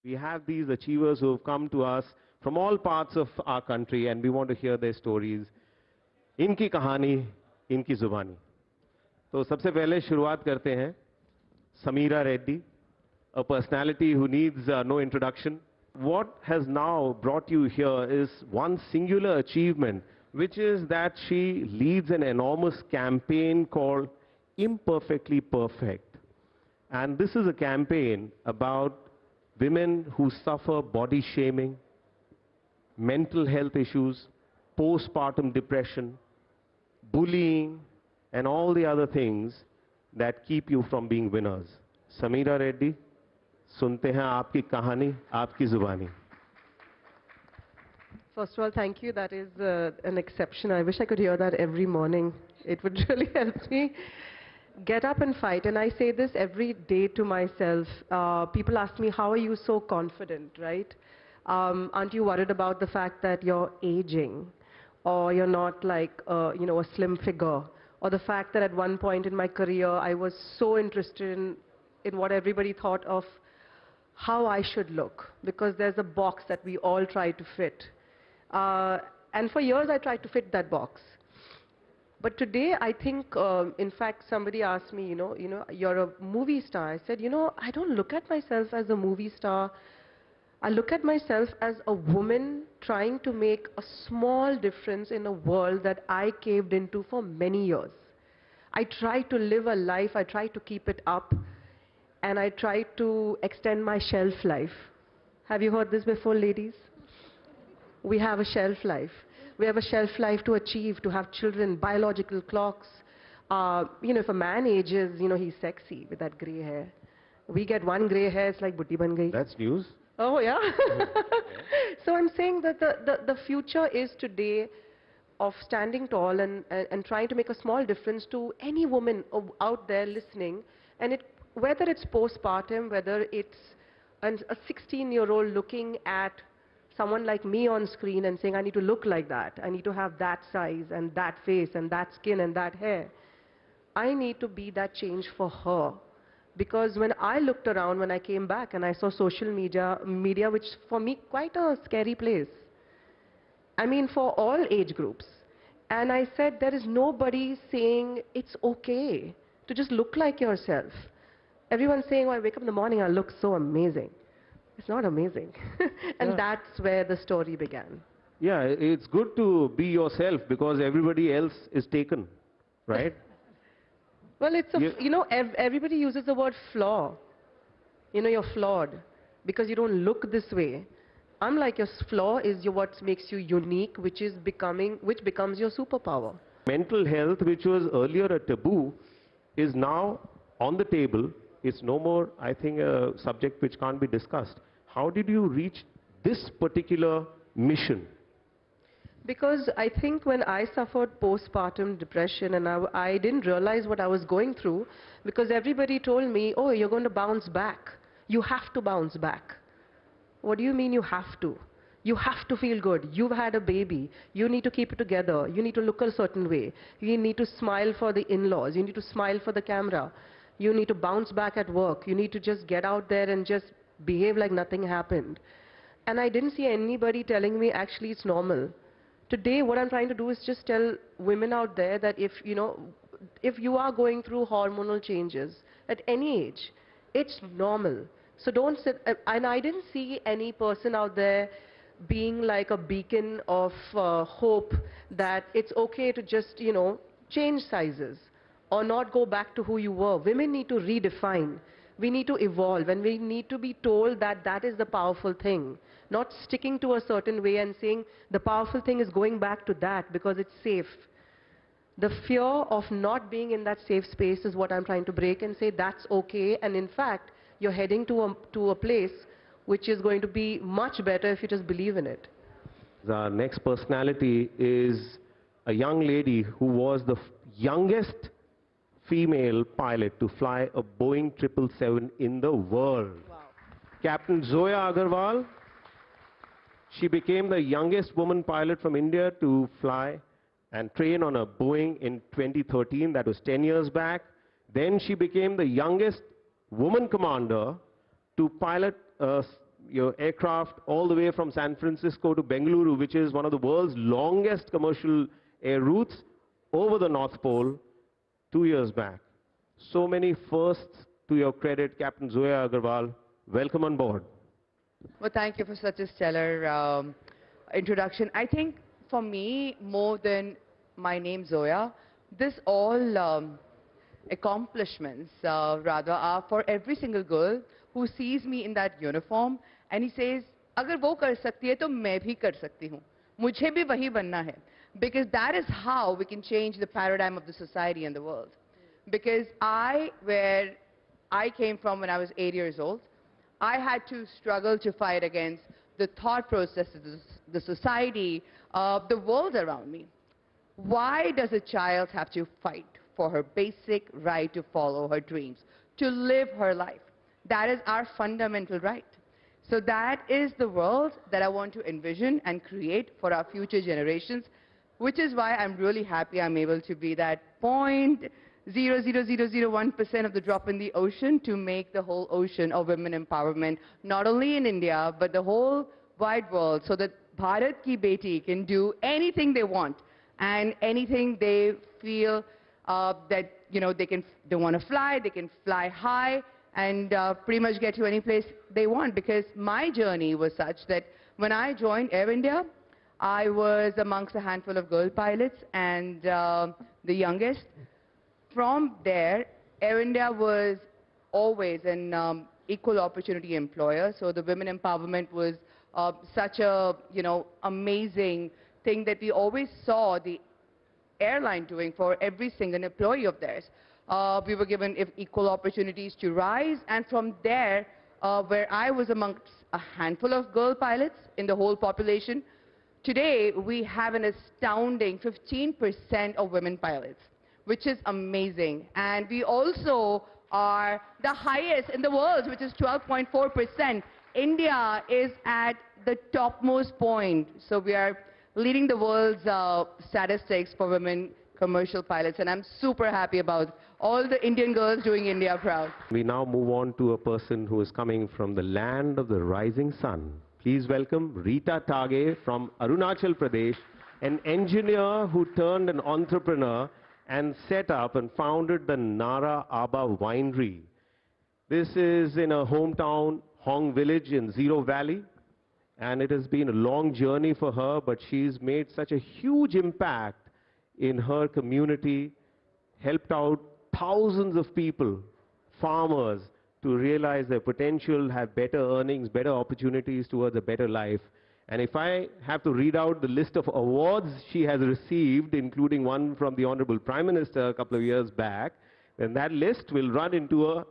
We have these achievers who have come to us from all parts of our country and we want to hear their stories. इनकी कहानी, इनकी जुबानी. तो सबसे पहले शुरुआत करते हैं Sameera Reddy, a personality who needs no introduction. What has now brought you here is one singular achievement, which is that she leads an enormous campaign called Imperfectly Perfect. And this is a campaign about women who suffer body shaming, mental health issues, postpartum depression, bullying, and all the other things that keep you from being winners. Sameera Reddy, सुनते हैं आपकी कहानी, आपकी जुबानी. First of all, thank you. That is an exception. I wish I could hear that every morning. It would really help me get up and fight. And I say this every day to myself. People ask me, how are you so confident, right? Aren't you worried about the fact that you're aging? Or you're not like, a slim figure? Or the fact that at one point in my career, I was so interested in what everybody thought of how I should look, because there's a box that we all try to fit. And for years I tried to fit that box. But today I think, in fact, somebody asked me, you're a movie star. I said, I don't look at myself as a movie star. I look at myself as a woman trying to make a small difference in a world that I caved into for many years. I try to live a life, I try to keep it up, and I try to extend my shelf life. Have you heard this before, ladies? We have a shelf life. We have a shelf life to achieve, to have children, biological clocks. If a man ages, he's sexy with that gray hair. We get one gray hair, it's like butti ban gayi. That's news. Oh, yeah? So I'm saying that the future is today of standing tall and trying to make a small difference to any woman out there listening. And whether it's postpartum, whether it's a 16-year-old looking at someone like me on screen and saying, I need to look like that, I need to have that size and that face and that skin and that hair. I need to be that change for her. Because when I looked around, when I came back and I saw social media, which for me quite a scary place. I mean, for all age groups. And I said, there is nobody saying it's okay to just look like yourself. Everyone's saying, I wake up in the morning, I look so amazing. It's not amazing. And that's where the story began. Yeah, it's good to be yourself because everybody else is taken, right? Well, it's everybody uses the word flaw. You're flawed because you don't look this way. I'm like, your flaw is what makes you unique, which becomes your superpower. Mental health, which was earlier a taboo, is now on the table. It's no more, I think, a subject which can't be discussed. How did you reach this particular mission? Because I think when I suffered postpartum depression and I didn't realize what I was going through, because everybody told me, oh, you're going to bounce back. You have to bounce back. What do you mean you have to? You have to feel good. You've had a baby. You need to keep it together. You need to look a certain way. You need to smile for the in-laws. You need to smile for the camera. You need to bounce back at work. You need to just get out there and just behave like nothing happened. And I didn't see anybody telling me, actually, it's normal. Today, what I'm trying to do is just tell women out there that if you are going through hormonal changes at any age, it's normal. So don't sit, and I didn't see any person out there being like a beacon of hope that it's okay to just, change sizes or not go back to who you were. Women need to redefine. We need to evolve, and we need to be told that that is the powerful thing. Not sticking to a certain way and saying the powerful thing is going back to that because it's safe. The fear of not being in that safe space is what I'm trying to break and say that's okay. And in fact, you're heading to a place which is going to be much better if you just believe in it. The next personality is a young lady who was the youngest female pilot to fly a Boeing 777 in the world. Wow. Captain Zoya Agarwal. She became the youngest woman pilot from India to fly and train on a Boeing in 2013. That was 10 years back. Then she became the youngest woman commander to pilot a your aircraft all the way from San Francisco to Bengaluru, which is one of the world's longest commercial air routes, over the North Pole 2 years back. So many firsts to your credit, Captain Zoya Agarwal. Welcome on board. Well, thank you for such a stellar introduction. I think for me, more than my name Zoya, this all accomplishments rather are for every single girl who sees me in that uniform and he says, अगर वो कर सकती है तो मैं भी कर सकती हूँ. मुझे भी वही बनना है. Because that is how we can change the paradigm of the society and the world. Because where I came from when I was 8 years old, I had to struggle to fight against the thought processes, the society, the world around me. Why does a child have to fight for her basic right to follow her dreams, to live her life? That is our fundamental right. So that is the world that I want to envision and create for our future generations, which is why I'm really happy I'm able to be that 0.00001% of the drop in the ocean to make the whole ocean of women empowerment, not only in India, but the whole wide world, so that Bharat ki beti can do anything they want and anything they feel that, you know, they want to fly, they can fly high and pretty much get to any place they want. Because my journey was such that when I joined Air India, I was amongst a handful of girl pilots and the youngest. From there, Air India was always an equal opportunity employer. So the women empowerment was such a, you know, amazing thing that we always saw the airline doing for every single employee of theirs. We were given equal opportunities to rise, and from there, where I was amongst a handful of girl pilots in the whole population, today we have an astounding 15% of women pilots, which is amazing. And we also are the highest in the world, which is 12.4%. India is at the topmost point. So we are leading the world's statistics for women commercial pilots, and I'm super happy about all the Indian girls doing India proud. We now move on to a person who is coming from the land of the rising sun. Please welcome Rita Singh from Arunachal Pradesh, an engineer who turned an entrepreneur and set up and founded the Nara Aba Winery. This is in her hometown, Hong Village in Zero Valley. And it has been a long journey for her, but she's made such a huge impact in her community, helped out thousands of people, farmers, to realize their potential, have better earnings, better opportunities towards a better life. And if I have to read out the list of awards she has received, including one from the Honorable Prime Minister a couple of years back, then that list will run into a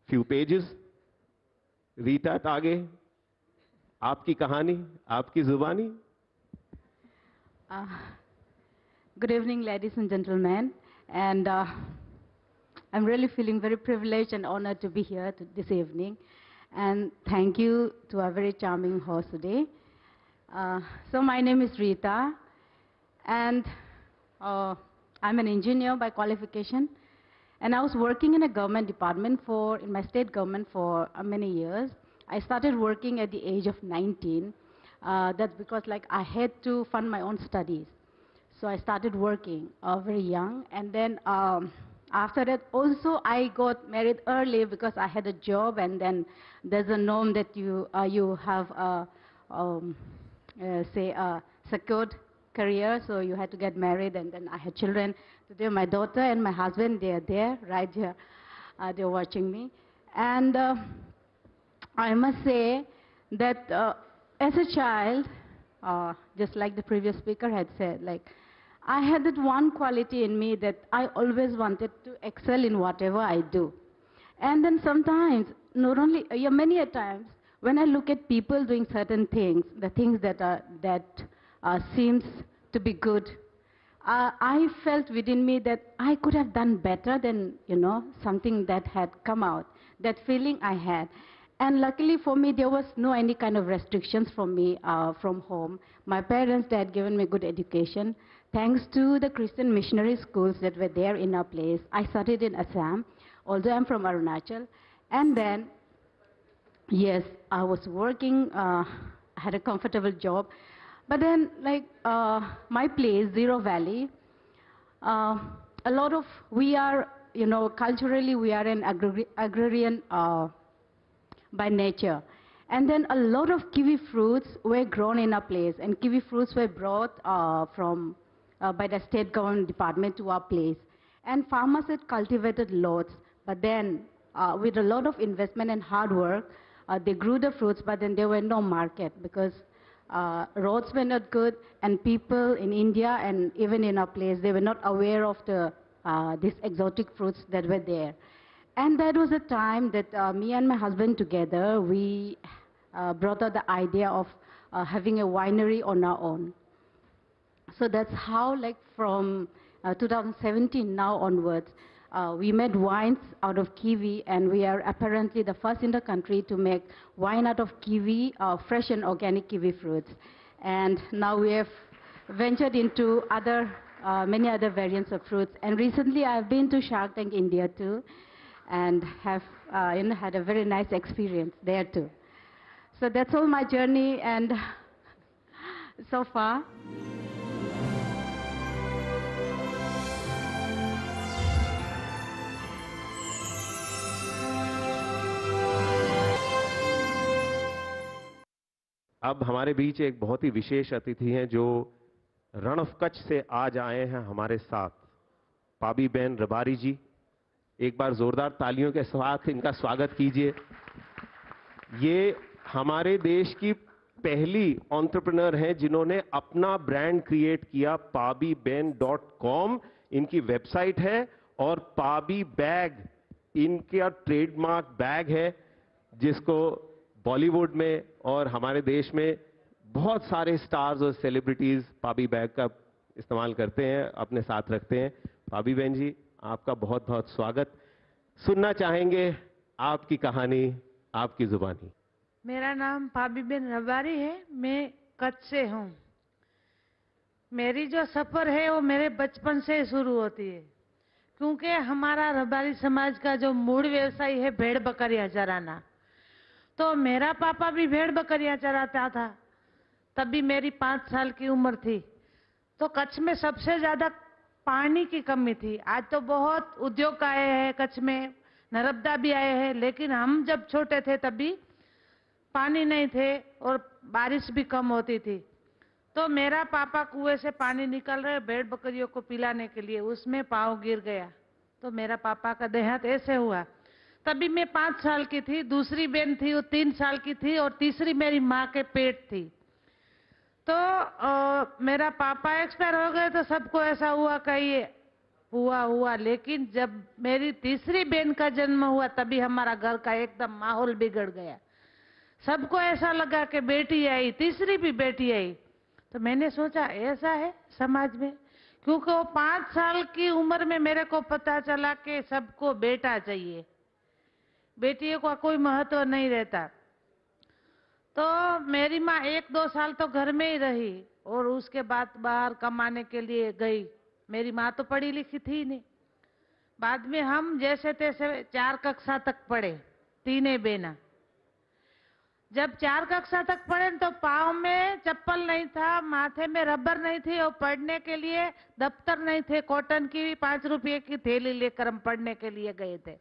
few pages. Rita Singh, आपकी कहानी, आपकी जुबानी. Good evening, ladies and gentlemen. And I'm really feeling very privileged and honored to be here this evening. And thank you to our very charming host today. So my name is Rita, and I'm an engineer by qualification. And I was working in a government department in my state government for many years. I started working at the age of 19. That's because I had to fund my own studies. So I started working very young. And then after that, also I got married early because I had a job, and then there's a norm that you have say a secured career, so you had to get married, and then I had children. Today my daughter and my husband, they are there, right here. They're watching me. And I must say that as a child, just like the previous speaker had said, I had that one quality in me that I always wanted to excel in whatever I do. And then sometimes, not only, many a times, when I look at people doing certain things, the things that seems to be good, I felt within me that I could have done better than, something that had come out. That feeling I had. And luckily for me, there was no any kind of restrictions from me from home. My parents, they had given me good education. Thanks to the Christian missionary schools that were there in our place, I studied in Assam, although I'm from Arunachal. And then Yes, I was working, had a comfortable job. But then, like, my place, Zero Valley, a lot of, we are, culturally, we are an agrarian by nature. And then a lot of kiwi fruits were grown in our place, and kiwi fruits were brought by the state government department to our place. And farmers had cultivated lots, but then with a lot of investment and hard work, they grew the fruits, but then there were no market because roads were not good, and people in India and even in our place, they were not aware of these exotic fruits that were there. And that was a time that me and my husband together, we brought out the idea of having a winery on our own. So that's how, like, from 2017 now onwards, we made wines out of kiwi, and we are apparently the first in the country to make wine out of kiwi, fresh and organic kiwi fruits. And now we have ventured into many other variants of fruits. And recently I've been to Shark Tank India too, and have had a very nice experience there too. So that's all my journey, and so far. अब हमारे बीच एक बहुत ही विशेष अतिथि हैं जो रण of Kutch से आज आए हैं हमारे साथ, पाबी बहन रबारी जी। एक बार जोरदार तालियों के साथ इनका स्वागत कीजिए। ये हमारे देश की पहली एंटरप्रेन्योर हैं जिन्होंने अपना ब्रांड क्रिएट किया, pabiben.com इनकी वेबसाइट है, और पाबी बैग इनका ट्रेडमार्क बैग है, जिसको बॉलीवुड में और हमारे देश में बहुत सारे स्टार्स और सेलिब्रिटीज पाबी बैग का इस्तेमाल करते हैं, अपने साथ रखते हैं। पाबी बहन जी, आपका बहुत बहुत स्वागत। सुनना चाहेंगे आपकी कहानी, आपकी जुबानी। मेरा नाम पाबीबेन रबारी है, मैं कच्छ से हूँ। मेरी जो सफर है वो मेरे बचपन से शुरू होती है, क्योंकि हमारा रबारी समाज का जो मूल व्यवसाय है भेड़ बकरियां चराना। तो मेरा पापा भी भेड़ बकरियां चराता था, तभी मेरी 5 साल की उम्र थी। तो कच्छ में सबसे ज्यादा पानी की कमी थी। आज तो बहुत उद्योग आए हैं कच्छ में, नर्मदा भी आए हैं, लेकिन हम जब छोटे थे तभी पानी नहीं थे और बारिश भी कम होती थी। तो मेरा पापा कुएं से पानी निकल रहे भेड़ बकरियों को पिलाने के लिए, उसमें पाँव गिर गया, तो मेरा पापा का देहांत ऐसे हुआ। तभी मैं 5 साल की थी, दूसरी बहन थी वो 3 साल की थी, और तीसरी मेरी माँ के पेट थी। तो मेरा पापा एक्सपायर हो गए, तो सबको ऐसा हुआ कि ये हुआ। लेकिन जब मेरी तीसरी बहन का जन्म हुआ, तभी हमारा घर का एकदम माहौल बिगड़ गया। सबको ऐसा लगा कि बेटी आई, तीसरी भी बेटी आई। तो मैंने सोचा ऐसा है समाज में, क्योंकि वो 5 साल की उम्र में मेरे को पता चला कि सबको बेटा चाहिए, बेटियों का कोई महत्व नहीं रहता। तो मेरी माँ 1-2 साल तो घर में ही रही, और उसके बाद बाहर कमाने के लिए गई। मेरी माँ तो पढ़ी लिखी थी नहीं। बाद में हम जैसे तैसे 4 कक्षा तक पढ़े, तीनों बहना। जब 4 कक्षा तक पढ़े तो पाँव में चप्पल नहीं था, माथे में रबर नहीं थी, और पढ़ने के लिए दफ्तर नहीं थे। कॉटन की 5 रुपये की थैली लेकर हम पढ़ने के लिए गए थे।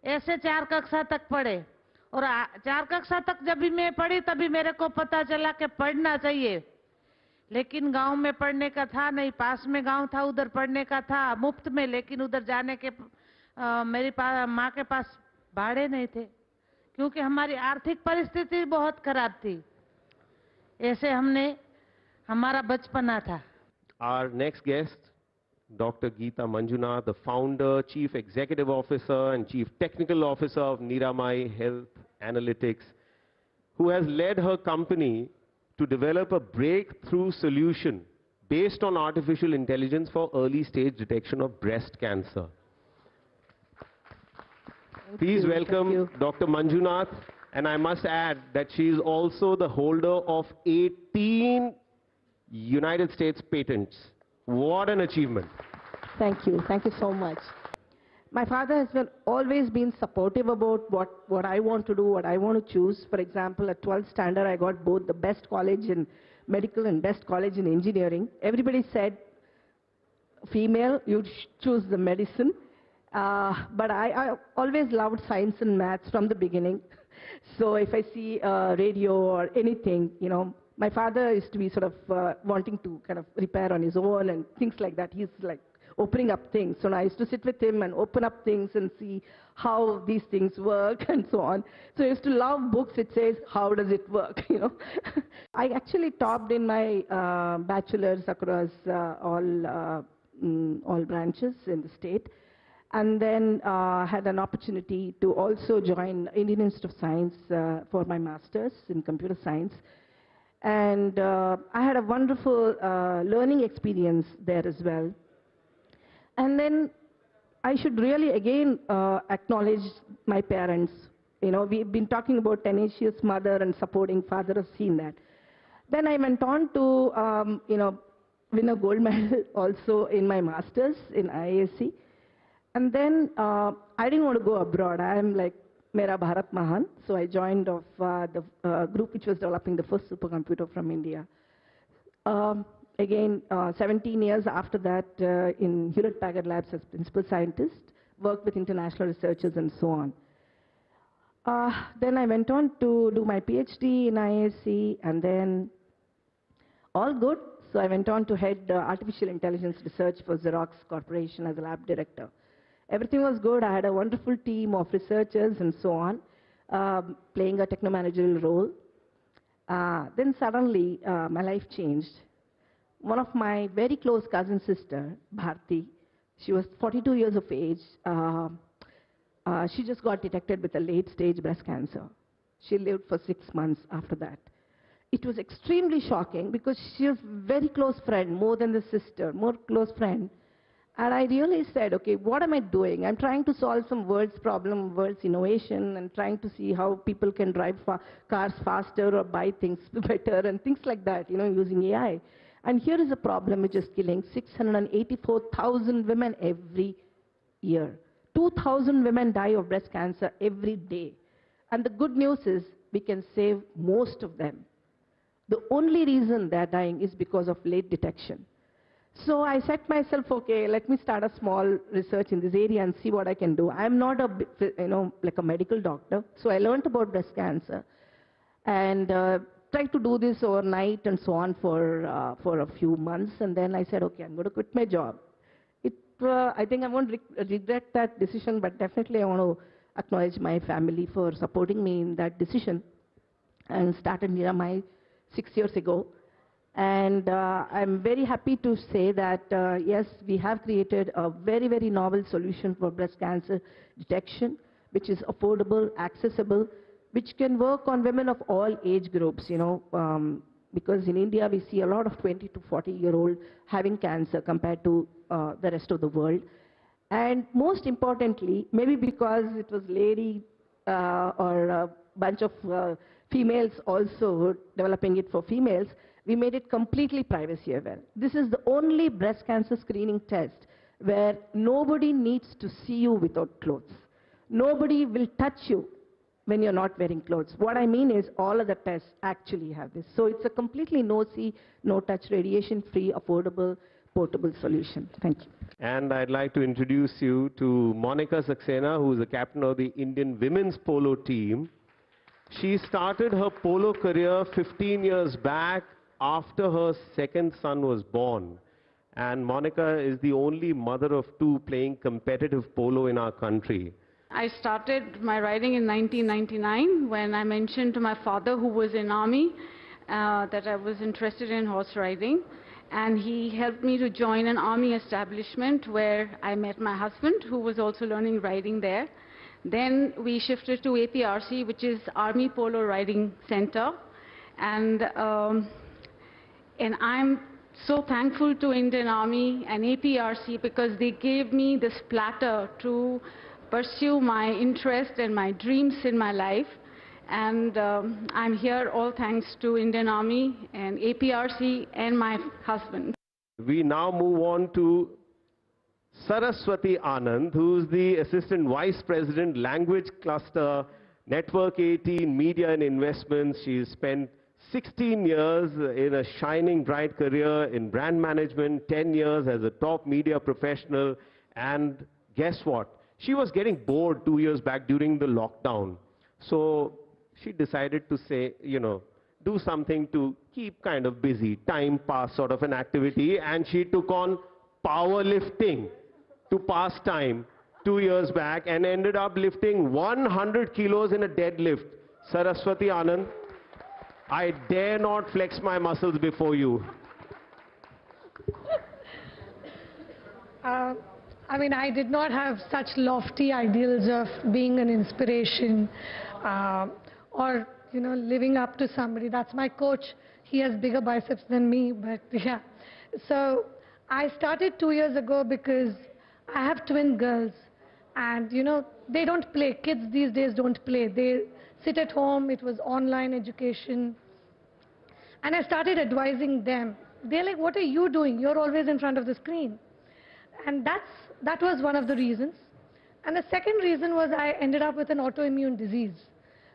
ऐसे 4 कक्षा तक पढ़े, और 4 कक्षा तक जब भी मैं पढ़ी तभी मेरे को पता चला कि पढ़ना चाहिए। लेकिन गांव में पढ़ने का था नहीं, पास में गांव था, उधर पढ़ने का था मुफ्त में, लेकिन उधर जाने के मेरी माँ के पास भाड़े नहीं थे, क्योंकि हमारी आर्थिक परिस्थिति बहुत खराब थी। ऐसे हमारा बचपना था। Our next guest, Dr. Geeta Manjunath, the founder, Chief Executive Officer and Chief Technical Officer of Niramai Health Analytics, who has led her company to develop a breakthrough solution based on artificial intelligence for early stage detection of breast cancer. Please welcome Dr. Manjunath, and I must add that she is also the holder of 18 United States patents. What an achievement. Thank you so much. My father has always been supportive about what I want to do, what I want to choose. For example, at 12th standard, I got both the best college in medical and best college in engineering. Everybody said, female, you choose the medicine. But I always loved science and maths from the beginning. So if I see radio or anything, you know, my father used to be sort of wanting to kind of repair on his own and things like that. He's like opening up things. So I used to sit with him and open up things and see how these things work and so on. So I used to love books. It says, how does it work, you know? I actually topped in my bachelor's across all branches in the state. And then had an opportunity to also join Indian Institute of Science for my master's in computer science. And I had a wonderful learning experience there as well. And then I should really again acknowledge my parents. You know, we've been talking about tenacious mother and supporting father, have seen that. Then I went on to, you know, win a gold medal also in my master's in IISc. And then I didn't want to go abroad. I'm like, Mera Bharat Mahan. So I joined of the group which was developing the first supercomputer from India. Again, 17 years after that, in Hewlett-Packard Labs as principal scientist, worked with international researchers and so on. Then I went on to do my PhD in IISc, and then all good. So I went on to head artificial intelligence research for Xerox Corporation as a lab director. Everything was good. I had a wonderful team of researchers and so on, playing a techno-managerial role. Then suddenly, my life changed. One of my very close cousin sister, Bharti, she was 42 years of age. She just got detected with a late-stage breast cancer. She lived for 6 months after that. It was extremely shocking because she was very close friend, more than the sister, more close friend. And I really said, okay, what am I doing? I'm trying to solve some world's problem, world's innovation, and trying to see how people can drive cars faster or buy things better and things like that, you know, using AI. And here is a problem which is killing 684,000 women every year. 2,000 women die of breast cancer every day. And the good news is we can save most of them. The only reason they're dying is because of late detection. So I set myself, okay, let me start a small research in this area and see what I can do. I'm not a, you know, like a medical doctor. So I learned about breast cancer and tried to do this overnight and so on for a few months. And then I said, okay, I'm going to quit my job. I think I won't regret that decision, but definitely I want to acknowledge my family for supporting me in that decision, and started Niramai 6 years ago. And I'm very happy to say that, yes, we have created a very, very novel solution for breast cancer detection, which is affordable, accessible, which can work on women of all age groups, you know, because in India we see a lot of 20 to 40-year-old having cancer compared to the rest of the world. And most importantly, maybe because it was lady or a bunch of females also developing it for females, we made it completely privacy aware. This is the only breast cancer screening test where nobody needs to see you without clothes. Nobody will touch you when you're not wearing clothes. What I mean is all of the tests actually have this. So it's a completely no-see, no-touch, radiation-free, affordable, portable solution. Thank you. And I'd like to introduce you to Monica Saxena, who is the captain of the Indian women's polo team. She started her polo career 15 years back after her second son was born. And Monica is the only mother of two playing competitive polo in our country. I started my riding in 1999 when I mentioned to my father, who was in army, that I was interested in horse riding. And he helped me to join an army establishment where I met my husband, who was also learning riding there. Then we shifted to APRC, which is Army Polo Riding Center. And I'm so thankful to Indian Army and APRC because they gave me this platter to pursue my interest and my dreams in my life. And I'm here all thanks to Indian Army and APRC and my husband. We now move on to Saraswati Anand, who's the Assistant Vice President, Language Cluster, Network 18, Media and Investments. She's spent 16 years in a shining, bright career in brand management, 10 years as a top media professional, and guess what? She was getting bored 2 years back during the lockdown. So she decided to say, you know, do something to keep kind of busy, time pass sort of an activity, and she took on powerlifting to pass time 2 years back and ended up lifting 100 kilos in a deadlift. Saraswati Anand, I dare not flex my muscles before you. I mean, I did not have such lofty ideals of being an inspiration or, you know, living up to somebody. That's my coach. He has bigger biceps than me, but yeah. So I started 2 years ago because I have twin girls. And, you know, they don't play. Kids these days don't play. They sit at home. It was online education. And I started advising them. They're like, what are you doing? You're always in front of the screen. And that was one of the reasons. And the second reason was I ended up with an autoimmune disease,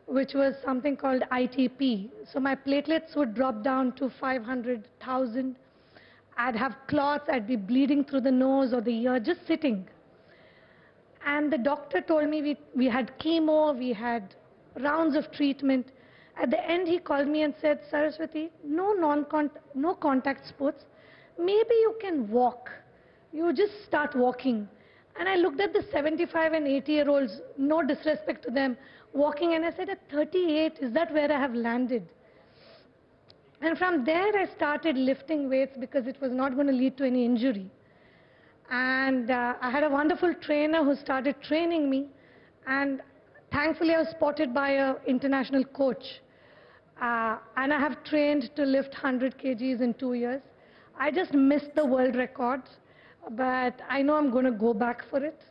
which was something called ITP. So my platelets would drop down to 500,000. I'd have clots. I'd be bleeding through the nose or the ear, just sitting. And the doctor told me we had chemo, we had rounds of treatment. At the end, he called me and said, Saraswati, no contact sports. Maybe you can walk. You just start walking. And I looked at the 75 and 80-year-olds, no disrespect to them, walking, and I said, at 38, is that where I have landed? And from there, I started lifting weights because it was not going to lead to any injury. And I had a wonderful trainer who started training me. And thankfully, I was spotted by an international coach. And I have trained to lift 100 kgs in 2 years. I just missed the world record. But I know I'm going to go back for it.